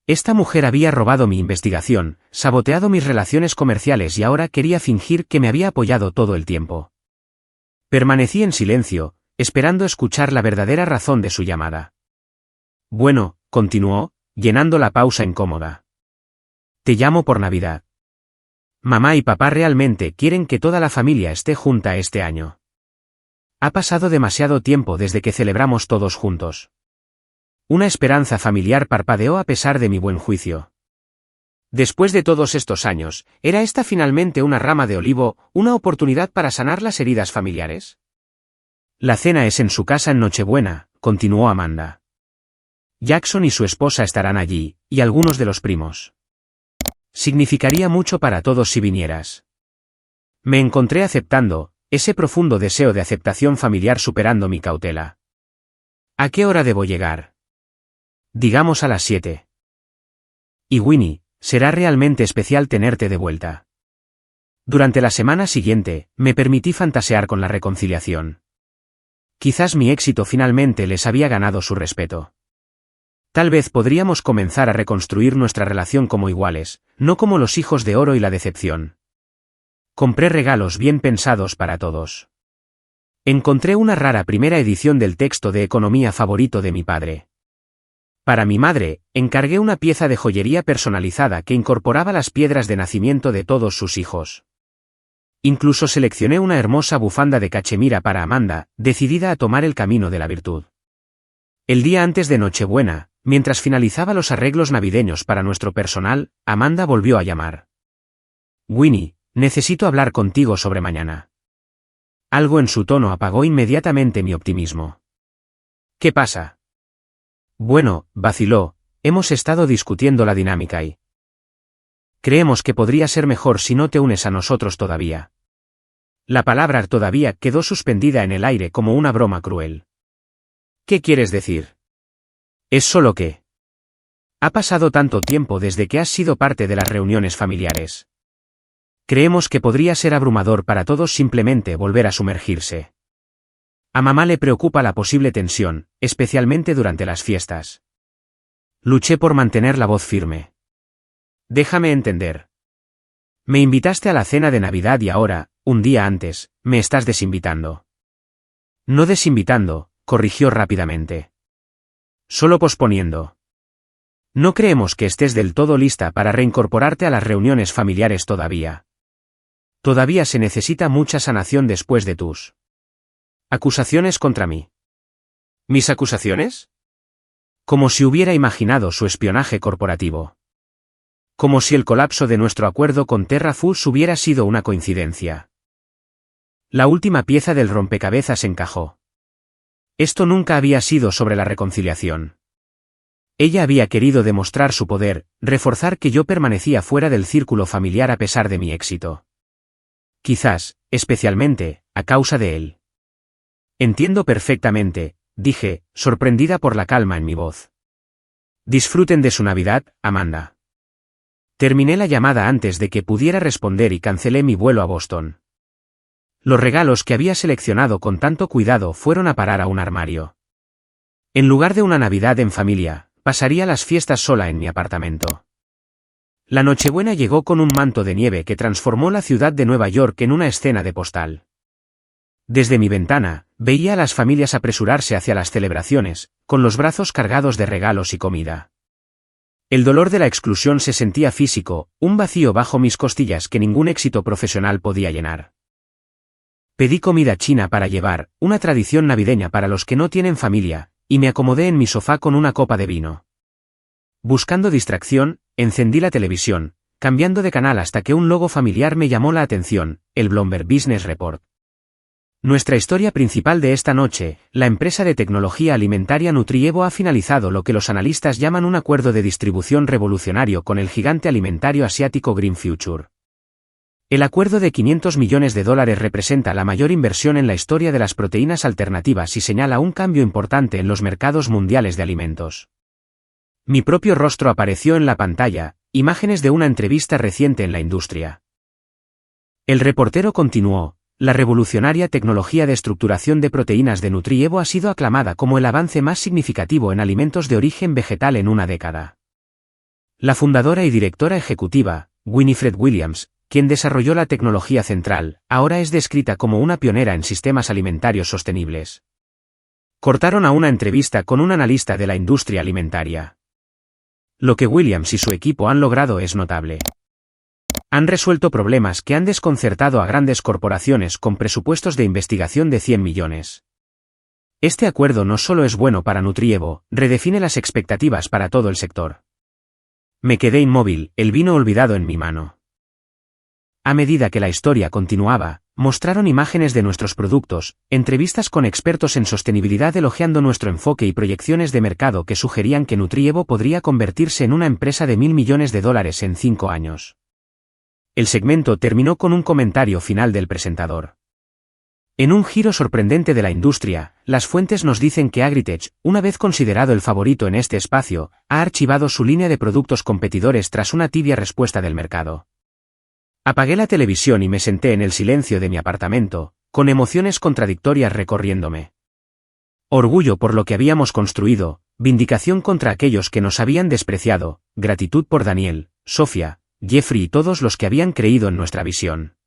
Esta mujer había robado mi investigación, saboteado mis relaciones comerciales y ahora quería fingir que me había apoyado todo el tiempo. Permanecí en silencio, esperando escuchar la verdadera razón de su llamada. Bueno, continuó, llenando la pausa incómoda. Te llamo por Navidad. Mamá y papá realmente quieren que toda la familia esté junta este año. Ha pasado demasiado tiempo desde que celebramos todos juntos. Una esperanza familiar parpadeó a pesar de mi buen juicio. Después de todos estos años, ¿era esta finalmente una rama de olivo, una oportunidad para sanar las heridas familiares? La cena es en su casa en Nochebuena, continuó Amanda. Jackson y su esposa estarán allí, y algunos de los primos. Significaría mucho para todos si vinieras. Me encontré aceptando, ese profundo deseo de aceptación familiar superando mi cautela. ¿A qué hora debo llegar? Digamos a las 7. Y Winnie, será realmente especial tenerte de vuelta. Durante la semana siguiente, me permití fantasear con la reconciliación. Quizás mi éxito finalmente les había ganado su respeto. Tal vez podríamos comenzar a reconstruir nuestra relación como iguales, no como los hijos de oro y la decepción. Compré regalos bien pensados para todos. Encontré una rara primera edición del texto de economía favorito de mi padre. Para mi madre, encargué una pieza de joyería personalizada que incorporaba las piedras de nacimiento de todos sus hijos. Incluso seleccioné una hermosa bufanda de cachemira para Amanda, decidida a tomar el camino de la virtud. El día antes de Nochebuena, mientras finalizaba los arreglos navideños para nuestro personal, Amanda volvió a llamar. Winnie, necesito hablar contigo sobre mañana. Algo en su tono apagó inmediatamente mi optimismo. ¿Qué pasa? Bueno, vaciló, hemos estado discutiendo la dinámica y creemos que podría ser mejor si no te unes a nosotros todavía. La palabra todavía quedó suspendida en el aire como una broma cruel. ¿Qué quieres decir? Es solo que ha pasado tanto tiempo desde que has sido parte de las reuniones familiares. Creemos que podría ser abrumador para todos simplemente volver a sumergirse. A mamá le preocupa la posible tensión, especialmente durante las fiestas. Luché por mantener la voz firme. Déjame entender. Me invitaste a la cena de Navidad y ahora, un día antes, me estás desinvitando. No desinvitando, corrigió rápidamente. Solo posponiendo. No creemos que estés del todo lista para reincorporarte a las reuniones familiares todavía. Todavía se necesita mucha sanación después de tus acusaciones contra mí. ¿Mis acusaciones? Como si hubiera imaginado su espionaje corporativo. Como si el colapso de nuestro acuerdo con Terra Foods hubiera sido una coincidencia. La última pieza del rompecabezas encajó. Esto nunca había sido sobre la reconciliación. Ella había querido demostrar su poder, reforzar que yo permanecía fuera del círculo familiar a pesar de mi éxito. Quizás, especialmente, a causa de él. Entiendo perfectamente, dije, sorprendida por la calma en mi voz. Disfruten de su Navidad, Amanda. Terminé la llamada antes de que pudiera responder y cancelé mi vuelo a Boston. Los regalos que había seleccionado con tanto cuidado fueron a parar a un armario. En lugar de una Navidad en familia, pasaría las fiestas sola en mi apartamento. La Nochebuena llegó con un manto de nieve que transformó la ciudad de Nueva York en una escena de postal. Desde mi ventana, veía a las familias apresurarse hacia las celebraciones, con los brazos cargados de regalos y comida. El dolor de la exclusión se sentía físico, un vacío bajo mis costillas que ningún éxito profesional podía llenar. Pedí comida china para llevar, una tradición navideña para los que no tienen familia, y me acomodé en mi sofá con una copa de vino. Buscando distracción, encendí la televisión, cambiando de canal hasta que un logo familiar me llamó la atención, el Bloomberg Business Report. Nuestra historia principal de esta noche, la empresa de tecnología alimentaria Nutrievo ha finalizado lo que los analistas llaman un acuerdo de distribución revolucionario con el gigante alimentario asiático Green Future. El acuerdo de $500 millones representa la mayor inversión en la historia de las proteínas alternativas y señala un cambio importante en los mercados mundiales de alimentos. Mi propio rostro apareció en la pantalla, imágenes de una entrevista reciente en la industria. El reportero continuó: la revolucionaria tecnología de estructuración de proteínas de Nutrievo ha sido aclamada como el avance más significativo en alimentos de origen vegetal en una década. La fundadora y directora ejecutiva, Winifred Williams, quien desarrolló la tecnología central, ahora es descrita como una pionera en sistemas alimentarios sostenibles. Cortaron a una entrevista con un analista de la industria alimentaria. Lo que Williams y su equipo han logrado es notable. Han resuelto problemas que han desconcertado a grandes corporaciones con presupuestos de investigación de 100 millones. Este acuerdo no solo es bueno para Nutrievo, redefine las expectativas para todo el sector. Me quedé inmóvil, el vino olvidado en mi mano. A medida que la historia continuaba, mostraron imágenes de nuestros productos, entrevistas con expertos en sostenibilidad elogiando nuestro enfoque y proyecciones de mercado que sugerían que Nutrievo podría convertirse en una empresa de $1.000 millones en 5 años. El segmento terminó con un comentario final del presentador. En un giro sorprendente de la industria, las fuentes nos dicen que Agritech, una vez considerado el favorito en este espacio, ha archivado su línea de productos competidores tras una tibia respuesta del mercado. Apagué la televisión y me senté en el silencio de mi apartamento, con emociones contradictorias recorriéndome. Orgullo por lo que habíamos construido, vindicación contra aquellos que nos habían despreciado, gratitud por Daniel, Sofía, Jeffrey y todos los que habían creído en nuestra visión.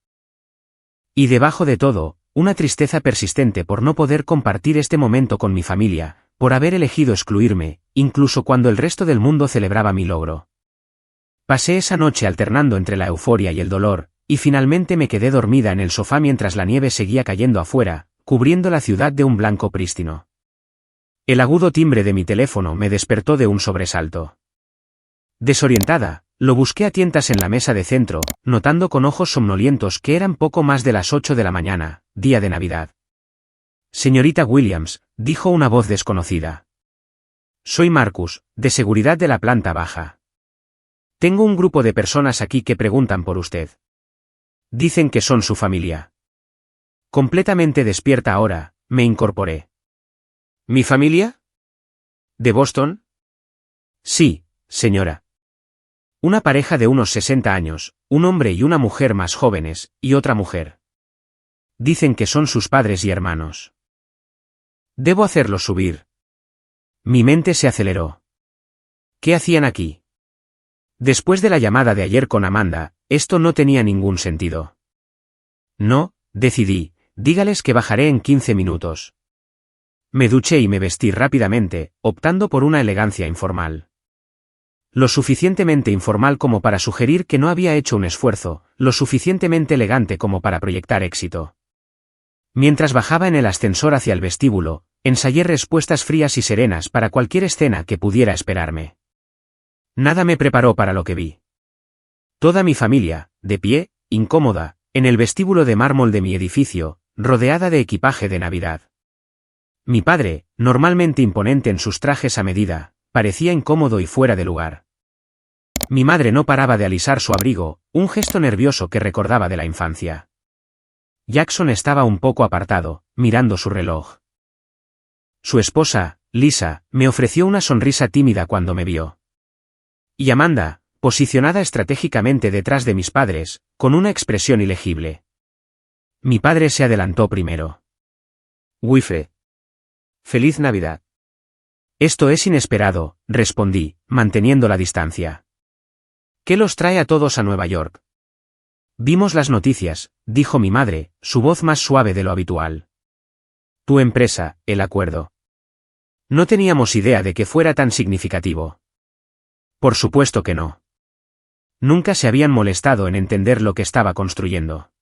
Y debajo de todo, una tristeza persistente por no poder compartir este momento con mi familia, por haber elegido excluirme, incluso cuando el resto del mundo celebraba mi logro. Pasé esa noche alternando entre la euforia y el dolor, y finalmente me quedé dormida en el sofá mientras la nieve seguía cayendo afuera, cubriendo la ciudad de un blanco prístino. El agudo timbre de mi teléfono me despertó de un sobresalto. Desorientada, lo busqué a tientas en la mesa de centro, notando con ojos somnolientos que eran poco más de las 8 de la mañana, día de Navidad. Señorita Williams, dijo una voz desconocida. Soy Marcus, de seguridad de la planta baja. Tengo un grupo de personas aquí que preguntan por usted. Dicen que son su familia. Completamente despierta ahora, me incorporé. ¿Mi familia? ¿De Boston? Sí, señora. Una pareja de unos 60 años, un hombre y una mujer más jóvenes, y otra mujer. Dicen que son sus padres y hermanos. Debo hacerlos subir. Mi mente se aceleró. ¿Qué hacían aquí? Después de la llamada de ayer con Amanda, esto no tenía ningún sentido. No, decidí, dígales que bajaré en 15 minutos. Me duché y me vestí rápidamente, optando por una elegancia informal. Lo suficientemente informal como para sugerir que no había hecho un esfuerzo, lo suficientemente elegante como para proyectar éxito. Mientras bajaba en el ascensor hacia el vestíbulo, ensayé respuestas frías y serenas para cualquier escena que pudiera esperarme. Nada me preparó para lo que vi. Toda mi familia, de pie, incómoda, en el vestíbulo de mármol de mi edificio, rodeada de equipaje de Navidad. Mi padre, normalmente imponente en sus trajes a medida, parecía incómodo y fuera de lugar. Mi madre no paraba de alisar su abrigo, un gesto nervioso que recordaba de la infancia. Jackson estaba un poco apartado, mirando su reloj. Su esposa, Lisa, me ofreció una sonrisa tímida cuando me vio. Y Amanda, posicionada estratégicamente detrás de mis padres, con una expresión ilegible. Mi padre se adelantó primero. Wife. Feliz Navidad. Esto es inesperado, respondí, manteniendo la distancia. ¿Qué los trae a todos a Nueva York? Vimos las noticias, dijo mi madre, su voz más suave de lo habitual. Tu empresa, el acuerdo. No teníamos idea de que fuera tan significativo. Por supuesto que no. Nunca se habían molestado en entender lo que estaba construyendo.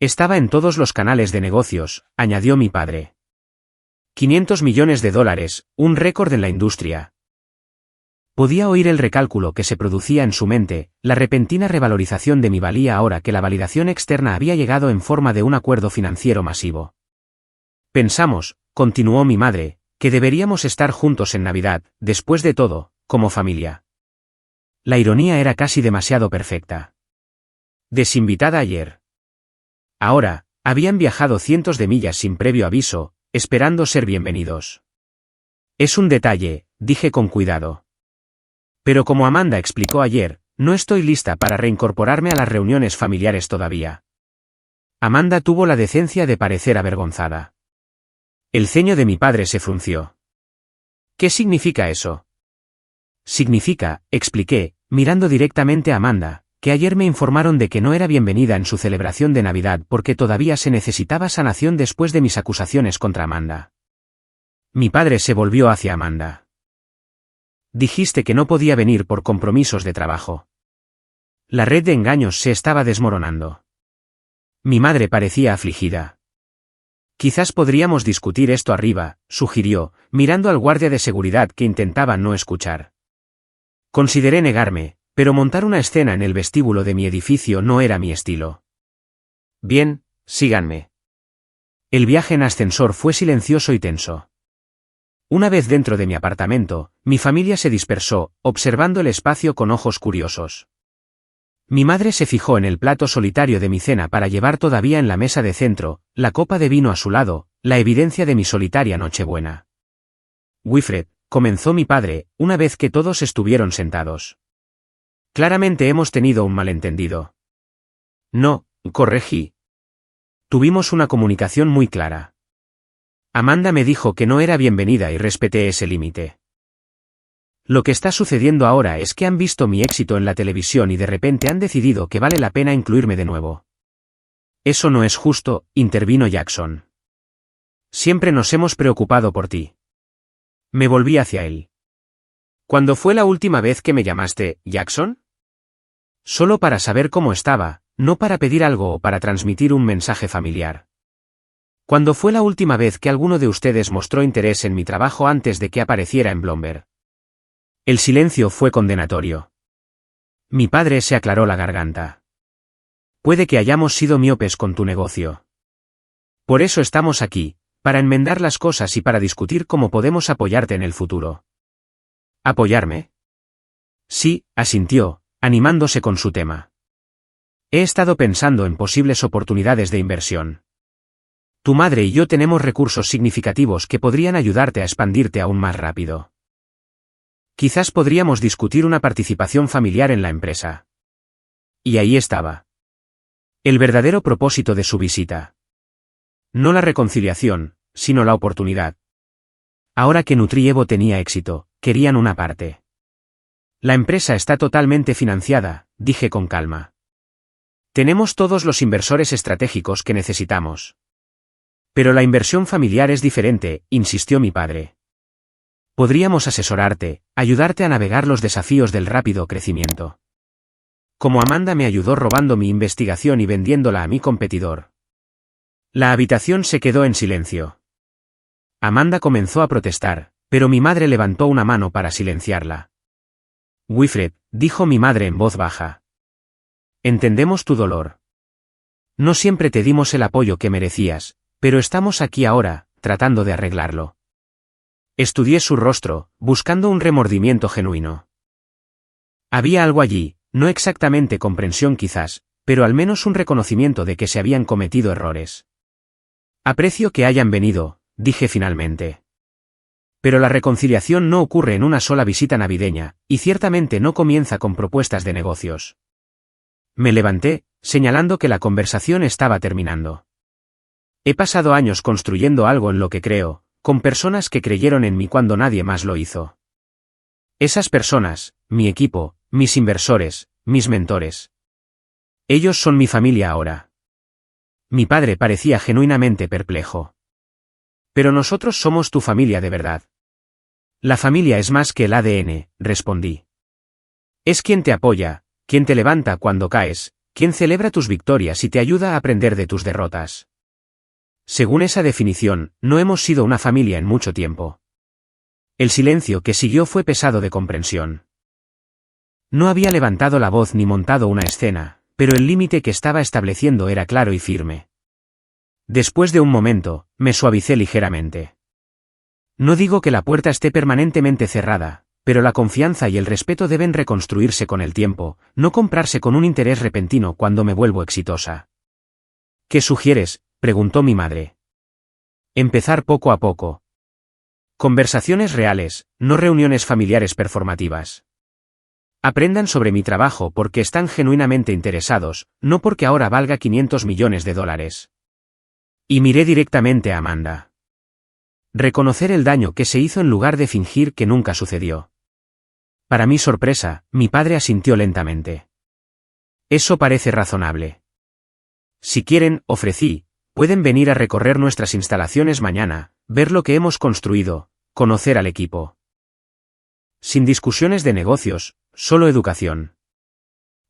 Estaba en todos los canales de negocios, añadió mi padre. $500 millones, un récord en la industria. Podía oír el recálculo que se producía en su mente, la repentina revalorización de mi valía ahora que la validación externa había llegado en forma de un acuerdo financiero masivo. Pensamos, continuó mi madre, que deberíamos estar juntos en Navidad, después de todo, como familia. La ironía era casi demasiado perfecta. Desinvitada ayer. Ahora, habían viajado cientos de millas sin previo aviso, esperando ser bienvenidos. Es un detalle, dije con cuidado. Pero como Amanda explicó ayer, no estoy lista para reincorporarme a las reuniones familiares todavía. Amanda tuvo la decencia de parecer avergonzada. El ceño de mi padre se frunció. ¿Qué significa eso? Significa, expliqué, mirando directamente a Amanda, que ayer me informaron de que no era bienvenida en su celebración de Navidad porque todavía se necesitaba sanación después de mis acusaciones contra Amanda. Mi padre se volvió hacia Amanda. Dijiste que no podía venir por compromisos de trabajo. La red de engaños se estaba desmoronando. Mi madre parecía afligida. Quizás podríamos discutir esto arriba, sugirió, mirando al guardia de seguridad que intentaba no escuchar. Consideré negarme, pero montar una escena en el vestíbulo de mi edificio no era mi estilo. Bien, síganme. El viaje en ascensor fue silencioso y tenso. Una vez dentro de mi apartamento, mi familia se dispersó, observando el espacio con ojos curiosos. Mi madre se fijó en el plato solitario de mi cena para llevar todavía en la mesa de centro, la copa de vino a su lado, la evidencia de mi solitaria Nochebuena. Wilfred, comenzó mi padre, una vez que todos estuvieron sentados. Claramente hemos tenido un malentendido. No, corregí. Tuvimos una comunicación muy clara. Amanda me dijo que no era bienvenida y respeté ese límite. Lo que está sucediendo ahora es que han visto mi éxito en la televisión y de repente han decidido que vale la pena incluirme de nuevo. Eso no es justo, intervino Jackson. Siempre nos hemos preocupado por ti. Me volví hacia él. ¿Cuándo fue la última vez que me llamaste, Jackson? Solo para saber cómo estaba, no para pedir algo o para transmitir un mensaje familiar. ¿Cuándo fue la última vez que alguno de ustedes mostró interés en mi trabajo antes de que apareciera en Bloomberg? El silencio fue condenatorio. Mi padre se aclaró la garganta. Puede que hayamos sido miopes con tu negocio. Por eso estamos aquí, para enmendar las cosas y para discutir cómo podemos apoyarte en el futuro. ¿Apoyarme? Sí, asintió, animándose con su tema. He estado pensando en posibles oportunidades de inversión. Tu madre y yo tenemos recursos significativos que podrían ayudarte a expandirte aún más rápido. Quizás podríamos discutir una participación familiar en la empresa. Y ahí estaba. El verdadero propósito de su visita. No la reconciliación, sino la oportunidad. Ahora que Nutrievo tenía éxito, querían una parte. La empresa está totalmente financiada, dije con calma. Tenemos todos los inversores estratégicos que necesitamos. Pero la inversión familiar es diferente, insistió mi padre. Podríamos asesorarte, ayudarte a navegar los desafíos del rápido crecimiento. Como Amanda me ayudó robando mi investigación y vendiéndola a mi competidor. La habitación se quedó en silencio. Amanda comenzó a protestar, pero mi madre levantó una mano para silenciarla. Wilfred, dijo mi madre en voz baja. Entendemos tu dolor. No siempre te dimos el apoyo que merecías, pero estamos aquí ahora, tratando de arreglarlo. Estudié su rostro, buscando un remordimiento genuino. Había algo allí, no exactamente comprensión quizás, pero al menos un reconocimiento de que se habían cometido errores. Aprecio que hayan venido, dije finalmente. Pero la reconciliación no ocurre en una sola visita navideña, y ciertamente no comienza con propuestas de negocios. Me levanté, señalando que la conversación estaba terminando. He pasado años construyendo algo en lo que creo, con personas que creyeron en mí cuando nadie más lo hizo. Esas personas, mi equipo, mis inversores, mis mentores. Ellos son mi familia ahora. Mi padre parecía genuinamente perplejo. Pero nosotros somos tu familia de verdad. La familia es más que el ADN, respondí. Es quien te apoya, quien te levanta cuando caes, quien celebra tus victorias y te ayuda a aprender de tus derrotas. Según esa definición, no hemos sido una familia en mucho tiempo. El silencio que siguió fue pesado de comprensión. No había levantado la voz ni montado una escena, pero el límite que estaba estableciendo era claro y firme. Después de un momento, me suavicé ligeramente. No digo que la puerta esté permanentemente cerrada, pero la confianza y el respeto deben reconstruirse con el tiempo, no comprarse con un interés repentino cuando me vuelvo exitosa. ¿Qué sugieres?, preguntó mi madre. Empezar poco a poco. Conversaciones reales, no reuniones familiares performativas. Aprendan sobre mi trabajo porque están genuinamente interesados, no porque ahora valga 500 millones de dólares. Y miré directamente a Amanda. Reconocer el daño que se hizo en lugar de fingir que nunca sucedió. Para mi sorpresa, mi padre asintió lentamente. Eso parece razonable. Si quieren, ofrecí, pueden venir a recorrer nuestras instalaciones mañana, ver lo que hemos construido, conocer al equipo. Sin discusiones de negocios, solo educación.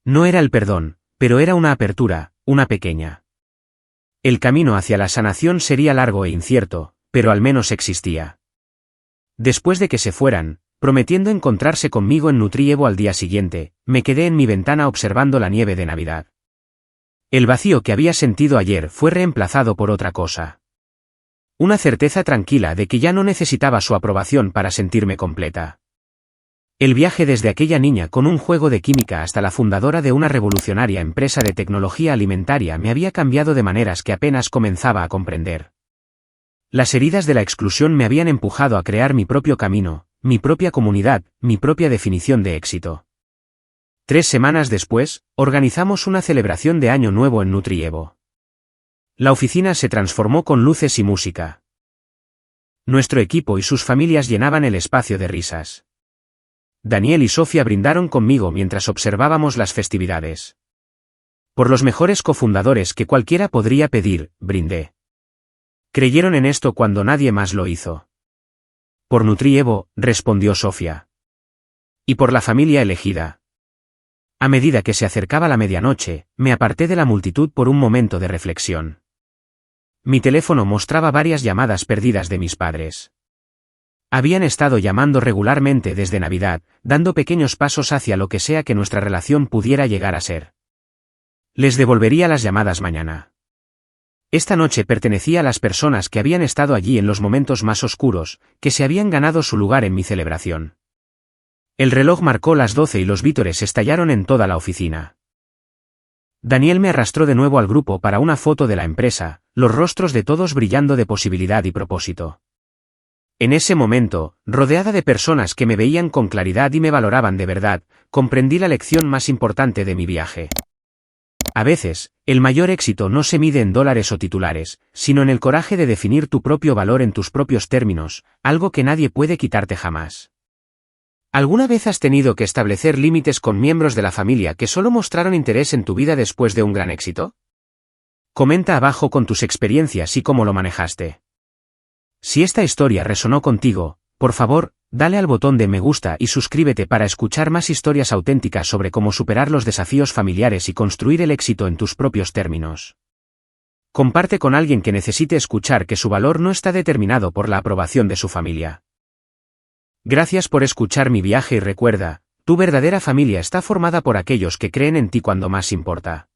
No era el perdón, pero era una apertura, una pequeña. El camino hacia la sanación sería largo e incierto, pero al menos existía. Después de que se fueran, prometiendo encontrarse conmigo en Nutrievo al día siguiente, me quedé en mi ventana observando la nieve de Navidad. El vacío que había sentido ayer fue reemplazado por otra cosa. Una certeza tranquila de que ya no necesitaba su aprobación para sentirme completa. El viaje desde aquella niña con un juego de química hasta la fundadora de una revolucionaria empresa de tecnología alimentaria me había cambiado de maneras que apenas comenzaba a comprender. Las heridas de la exclusión me habían empujado a crear mi propio camino, mi propia comunidad, mi propia definición de éxito. 3 semanas después, organizamos una celebración de Año Nuevo en Nutrievo. La oficina se transformó con luces y música. Nuestro equipo y sus familias llenaban el espacio de risas. Daniel y Sofía brindaron conmigo mientras observábamos las festividades. Por los mejores cofundadores que cualquiera podría pedir, brindé. Creyeron en esto cuando nadie más lo hizo. Por Nutrievo, respondió Sofía. Y por la familia elegida. A medida que se acercaba la medianoche, me aparté de la multitud por un momento de reflexión. Mi teléfono mostraba varias llamadas perdidas de mis padres. Habían estado llamando regularmente desde Navidad, dando pequeños pasos hacia lo que sea que nuestra relación pudiera llegar a ser. Les devolvería las llamadas mañana. Esta noche pertenecía a las personas que habían estado allí en los momentos más oscuros, que se habían ganado su lugar en mi celebración. El reloj marcó las 12 y los vítores estallaron en toda la oficina. Daniel me arrastró de nuevo al grupo para una foto de la empresa, los rostros de todos brillando de posibilidad y propósito. En ese momento, rodeada de personas que me veían con claridad y me valoraban de verdad, comprendí la lección más importante de mi viaje. A veces, el mayor éxito no se mide en dólares o titulares, sino en el coraje de definir tu propio valor en tus propios términos, algo que nadie puede quitarte jamás. ¿Alguna vez has tenido que establecer límites con miembros de la familia que solo mostraron interés en tu vida después de un gran éxito? Comenta abajo con tus experiencias y cómo lo manejaste. Si esta historia resonó contigo, por favor, dale al botón de me gusta y suscríbete para escuchar más historias auténticas sobre cómo superar los desafíos familiares y construir el éxito en tus propios términos. Comparte con alguien que necesite escuchar que su valor no está determinado por la aprobación de su familia. Gracias por escuchar mi viaje y recuerda, tu verdadera familia está formada por aquellos que creen en ti cuando más importa.